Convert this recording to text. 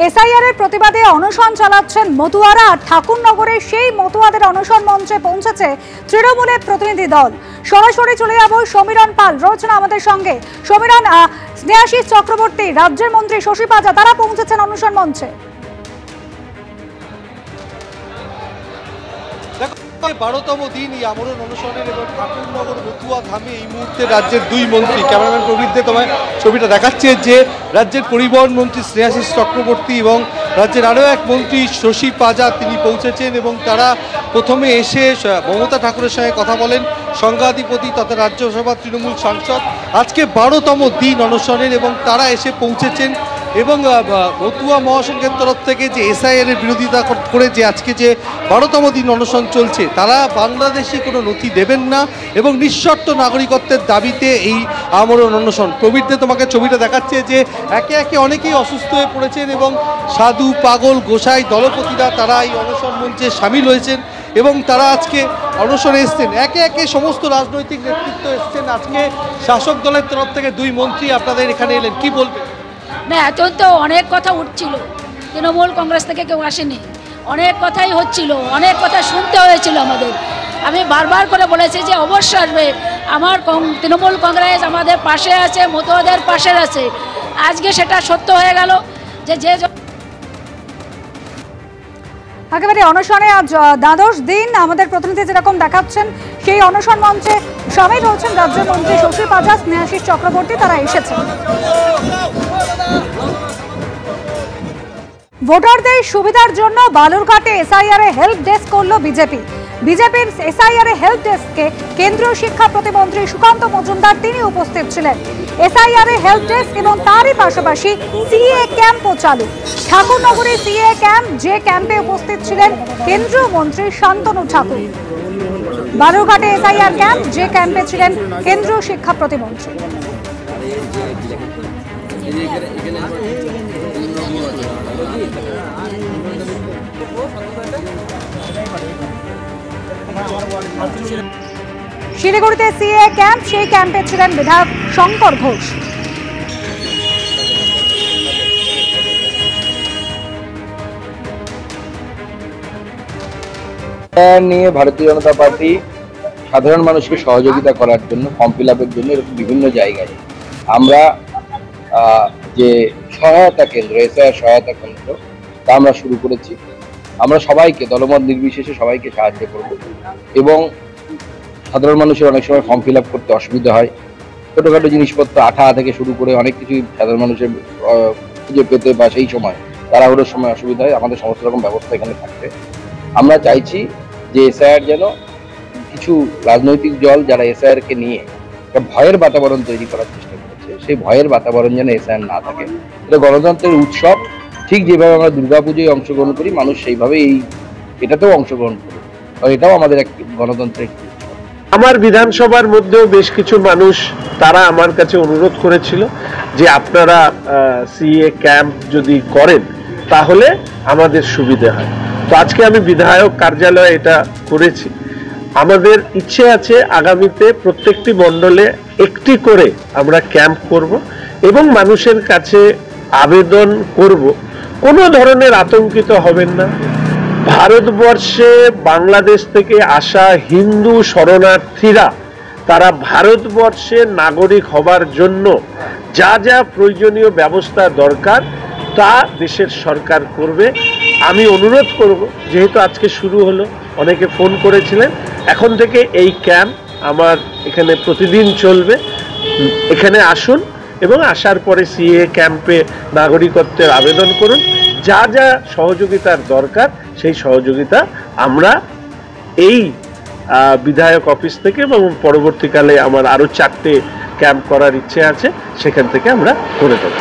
SIR এর প্রতিবাদে অনশন চালাচ্ছেন মতুয়ারা। ঠাকুরনগরে সেই মতুয়াদের অনশন মঞ্চে পৌঁছেছে তৃণমূলের প্রতিনিধি দল। সরাসরি চলে যাব সমীরণ পাল রয়েছেন আমাদের সঙ্গে। সমীরণ, স্নেহাশিস চক্রবর্তী, রাজ্যের মন্ত্রী শশী পাজা, তারা পৌঁছেছেন অনশন মঞ্চে। 12তম দিন এই আমরণ অনশনের এবং ঠাকুরনগর মতুয়া ধামে এই মুহূর্তে রাজ্যের দুই মন্ত্রী, ক্যামেরাম্যান প্রবৃদ্ধে তোমায় ছবিটা দেখাচ্ছে যে রাজ্যের পরিবহন মন্ত্রী স্নেহাশিস চক্রবর্তী এবং রাজ্যের আরও এক মন্ত্রী শশী পাজা তিনি পৌঁছেছেন এবং তারা প্রথমে এসে মমতা ঠাকুরের সঙ্গে কথা বলেন, সংঘাধিপতি তথা রাজ্যসভা তৃণমূল সাংসদ। আজকে 12তম দিন অনশনের এবং তারা এসে পৌঁছেছেন এবং মতুয়া মহাসংঘের তরফ থেকে যে এসআইআর এর বিরোধিতা করে যে আজকে যে 12তম দিন অনশন চলছে, তারা বাংলাদেশি কোনো নথি দেবেন না এবং নিঃশর্ত নাগরিকত্বের দাবিতে এই আমরণ অনশন। প্রবৃদ্ধে তোমাকে ছবিটা দেখাচ্ছে যে একে একে অনেকেই অসুস্থ হয়ে পড়েছেন এবং সাধু, পাগল, গোসাই, দলপতিরা তারা এই অনশন মঞ্চে সামিল হয়েছেন এবং তারা আজকে অনশনে এসছেন। একে একে সমস্ত রাজনৈতিক নেতৃত্ব এসছেন। আজকে শাসক দলের তরফ থেকে দুই মন্ত্রী আপনাদের এখানে এলেন, কি বলবেন? না, এখন তো অনেক কথা উঠছিল, তৃণমূল কংগ্রেস থেকে কেউ আসেনি, অনেক কথাই হচ্ছিল, অনেক কথা শুনতে হয়েছিল আমাদের। আমি বারবার করে বলেছি যে অবশ্যই আসবে, আমার তৃণমূল কংগ্রেস আমাদের পাশে আছে, মতুয়াদের পাশে আছে। আজকে সেটা সত্য হয়ে গেল যে একেবারে অনশনে আজ দ্বাদশ দিন। আমাদের প্রতিনিধি যেরকম দেখাচ্ছেন, সেই অনশন মঞ্চে সামিল হচ্ছেন রাজ্যের মন্ত্রী শশী পাজা, স্নেহাশিস চক্রবর্তী, তারা এসেছেন। ভোটারদের সুবিধার জন্য বালুরঘাটে এসআইআর এ হেল্প ডেস্ক করল বিজেপি। বিজেপির এসআইআর এ হেল্প ডেস্কে কেন্দ্রীয় শিক্ষা প্রতিমন্ত্রী সুকান্ত মজুমদার তিনি উপস্থিত ছিলেন। এসআইআর এ হেল্প ডেস্ক এবং তারই পাশাপাশি সিএ ক্যাম্পও চালু। ঠাকুরনগরে সিএ ক্যাম্প, যে ক্যাম্পে উপস্থিত ছিলেন কেন্দ্রীয় মন্ত্রী শান্তনু ঠাকুর। বালুরঘাটে এসআইআর ক্যাম্প, যে ক্যাম্পে ছিলেন কেন্দ্রীয় শিক্ষা প্রতিমন্ত্রী। শিলিগুড়িতে সিএ ক্যাম্প, সেই ক্যাম্পে ছিলেন বিধায়ক শঙ্কর ঘোষ। নিয়ে ভারতীয় জনতা পার্টি সাধারণ মানুষকে সহযোগিতা করার জন্য, ফর্ম ফিল আপের জন্য এরকম বিভিন্ন জায়গায় আমরা যে সহায়তা কেন্দ্র, এসআইআর সহায়তা কেন্দ্র, তা আমরা শুরু করেছি। আমরা সবাইকে, দলমত নির্বিশেষে সবাইকে সাহায্য করব এবং সাধারণ মানুষের অনেক সময় ফর্ম ফিল আপ করতে অসুবিধা হয়। ছোটোখাটো জিনিসপত্র, আঠা থেকে শুরু করে অনেক কিছুই সাধারণ মানুষের খুঁজে পেতে বা সেই সময় তাড়াহুড়োর সময় অসুবিধা হয়। আমাদের সমস্ত রকম ব্যবস্থা এখানে থাকবে। আমরা চাইছি যে এসআইআর যেন কিছু রাজনৈতিক দল যারা এসআইআরকে নিয়ে একটা ভয়ের বাতাবরণ তৈরি করার চেষ্টা করেছে, সেই ভয়ের বাতাবরণ যেন এসআইআর না থাকে। এটা গণতন্ত্রের উৎসব। ঠিক যেভাবে আমরা দুর্গাপুজোয় অংশগ্রহণ করি, মানুষ সেইভাবে এটাতেও অংশগ্রহণ করে, কারণ এটাও আমাদের এক গণতন্ত্রের। আমার বিধানসভার মধ্যেও বেশ কিছু মানুষ তারা আমার কাছে অনুরোধ করেছিল যে আপনারা সিএ ক্যাম্প যদি করেন তাহলে আমাদের সুবিধা হয়। তো আজকে আমি বিধায়ক কার্যালয়ে এটা করেছি। আমাদের ইচ্ছে আছে আগামীতে প্রত্যেকটি মণ্ডলে একটি করে আমরা ক্যাম্প করব এবং মানুষের কাছে আবেদন করব, কোনো ধরনের আতঙ্কিত হবেন না। ভারতবর্ষে বাংলাদেশ থেকে আসা হিন্দু শরণার্থীরা তারা ভারতবর্ষের নাগরিক হবার জন্য যা যা প্রয়োজনীয় ব্যবস্থা দরকার তা দেশের সরকার করবে। আমি অনুরোধ করব, যেহেতু আজকে শুরু হলো, অনেকে ফোন করেছিলেন, এখন থেকে এই ক্যাম্প আমার এখানে প্রতিদিন চলবে। এখানে আসুন এবং আসার পরে সিএ ক্যাম্পে নাগরিকত্বের আবেদন করুন। যা যা সহযোগিতার দরকার সেই সহযোগিতা আমরা এই বিধায়ক অফিস থেকে এবং পরবর্তীকালে আমার আরও 4টে ক্যাম্প করার ইচ্ছে আছে, সেখান থেকে আমরা করে দেব।